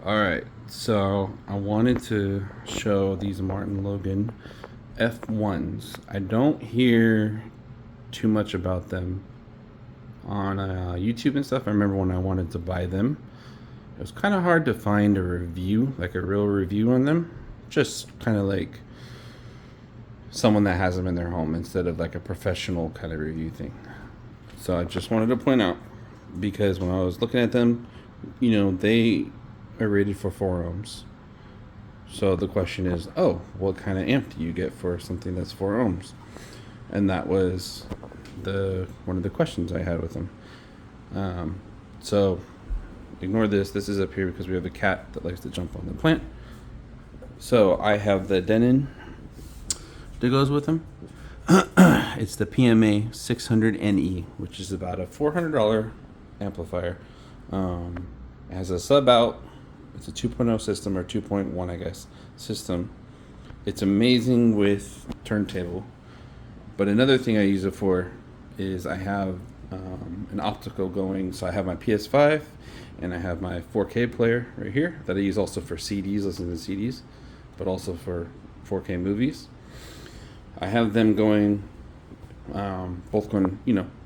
Alright, so I wanted to show these Martin Logan F1s. I don't hear too much about them on YouTube and stuff. I remember when I wanted to buy them, it was kind of hard to find a review, like a real review on them. Just kind of like someone that has them in their home instead of like a professional kind of review thing. So I just wanted to point out, because when I was looking at them, they are rated for 4 ohms. So the question is, oh, what kind of amp do you get for something that's 4 ohms? And that was one of the questions I had with them. So ignore this. This is up here because we have a cat that likes to jump on the plant. So I have the Denon that goes with them. It's the PMA-600NE, which is about a $400 amplifier. It has a sub out. It's a 2.0 system, or 2.1, I guess, system. It's amazing with turntable. But another thing I use it for is I have an optical going. So I have my PS5 and I have my 4K player right here that I use also for CDs, listening to CDs, but also for 4K movies. I have them going, both going,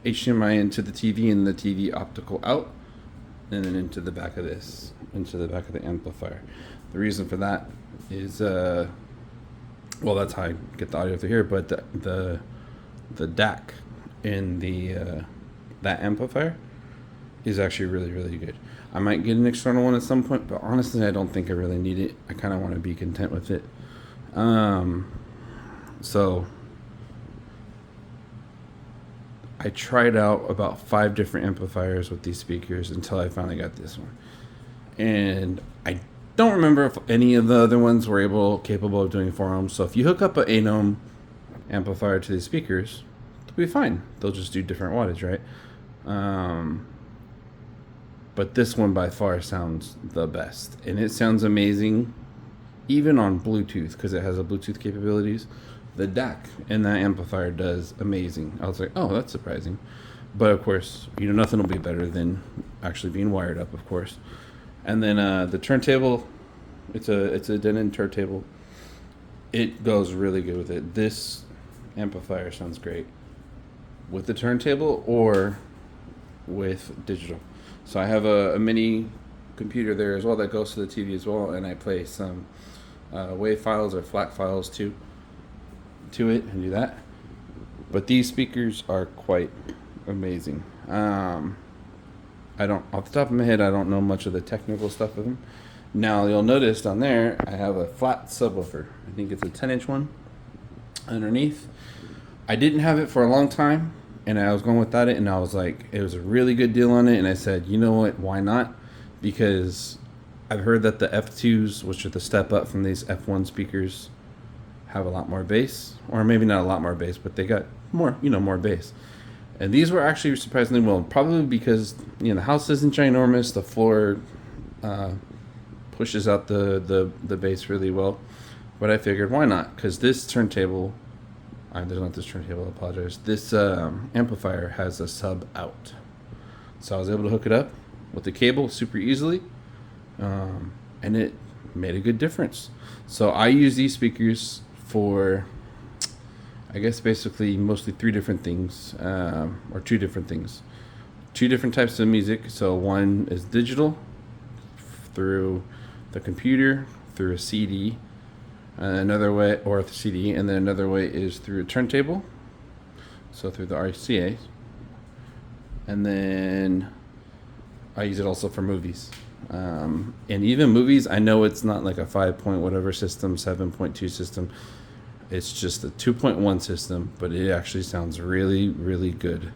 HDMI into the TV and the TV optical out, and then into the back of this, into the back of the amplifier. The reason for that is, well, that's how I get the audio through here, but the DAC in that amplifier is actually really, really good. I might get an external one at some point, but honestly, I don't think I really need it. I kind of want to be content with it. So I tried out about 5 different amplifiers with these speakers until I finally got this one. And I don't remember if any of the other ones were capable of doing 4 ohms. So if you hook up an 8 ohm amplifier to these speakers, they'll be fine. They'll just do different wattage, right? But this one by far sounds the best. And it sounds amazing even on Bluetooth, because it has a Bluetooth capabilities. The DAC in that amplifier does amazing. I was like, oh, that's surprising. But of course, nothing will be better than actually being wired up, of course. And then the turntable, it's a Denon turntable. It goes really good with it. This amplifier sounds great with the turntable or with digital. So I have a mini computer there as well that goes to the TV as well, and I play some WAV files or FLAC files to it and do that. But these speakers are quite amazing. Off the top of my head, I don't know much of the technical stuff of them. Now you'll notice down there I have a flat subwoofer. I think it's a 10-inch one underneath. I didn't have it for a long time, and I was going without it, and I was like, it was a really good deal on it, and I said, you know what, why not? Because I've heard that the F2s, which are the step up from these F1 speakers, have a lot more bass, or maybe not a lot more bass, but they got more, more bass. And these were actually surprisingly well, probably because the house isn't ginormous, the floor pushes out the bass really well. But I figured, why not? Because this turntable, there's not this turntable, I apologize. This amplifier has a sub out, so I was able to hook it up with the cable super easily, and it made a good difference. So I use these speakers for, I guess, basically mostly 3 different things, or 2 different things. 2 different types of music. So one is digital through the computer, through a CD, another way, or a CD, and then another way is through a turntable, so through the RCA. And then I use it also for movies. And even movies, I know it's not like a 5 point whatever system, 7.2 system. It's just a 2.1 system, but it actually sounds really, really good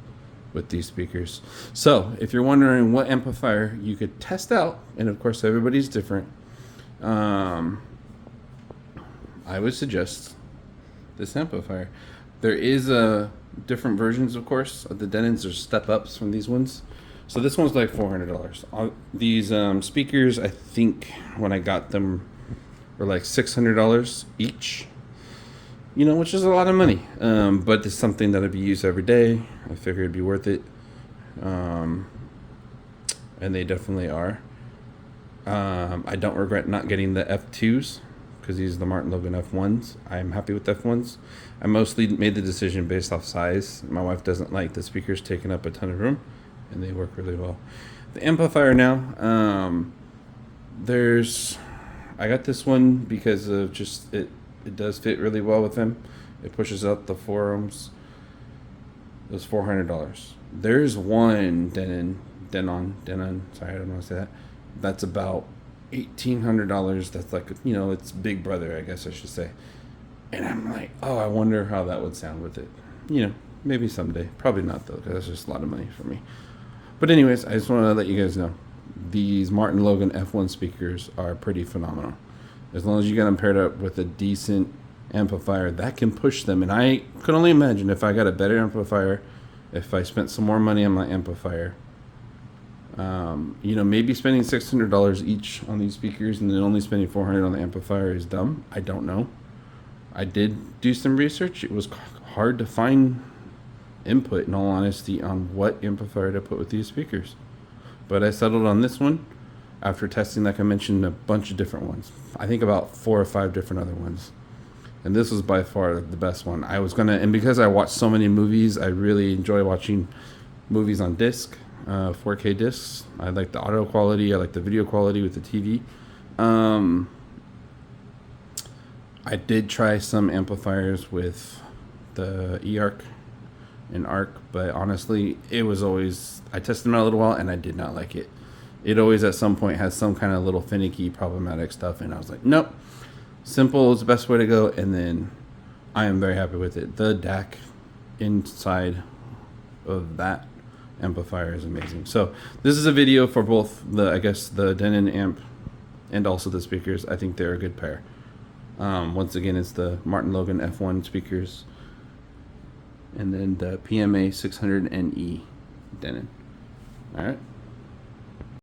with these speakers. So if you're wondering what amplifier you could test out, and of course everybody's different, I would suggest this amplifier. There is different versions, of course, of the Denons. There's step ups from these ones. So this one's like $400. These speakers, I think when I got them, were like $600 each. Which is a lot of money. But it's something that I'd be used every day. I figured it'd be worth it. And they definitely are. I don't regret not getting the F2s because these are the Martin Logan F1s. I'm happy with F1s. I mostly made the decision based off size. My wife doesn't like the speakers taking up a ton of room, and they work really well. The amplifier now, I got this one because of just it does fit really well with him. It pushes out the 4 ohms. It was $400. There's one Denon, sorry, I don't know how to say that. That's about $1,800. That's like, it's big brother, I guess I should say. And I'm like, oh, I wonder how that would sound with it. Maybe someday. Probably not, though, because that's just a lot of money for me. But anyways, I just want to let you guys know, these Martin Logan F1 speakers are pretty phenomenal. As long as you get them paired up with a decent amplifier, that can push them. And I could only imagine if I got a better amplifier, if I spent some more money on my amplifier, maybe spending $600 each on these speakers and then only spending $400 on the amplifier is dumb. I don't know. I did do some research. It was hard to find input, in all honesty, on what amplifier to put with these speakers. But I settled on this one after testing, like I mentioned, a bunch of different ones. I think about 4 or 5 different other ones. And this was by far the best one. And because I watched so many movies, I really enjoy watching movies on disc, 4K discs. I like the audio quality. I like the video quality with the TV. I did try some amplifiers with the eARC and ARC, but honestly, I tested them out a little while and I did not like it. It always at some point has some kind of little finicky, problematic stuff, and I was like, nope. Simple is the best way to go, and then I am very happy with it. The DAC inside of that amplifier is amazing. So this is a video for both the Denon amp and also the speakers. I think they're a good pair. Once again, it's the Martin Logan F1 speakers and then the PMA-600NE Denon. All right.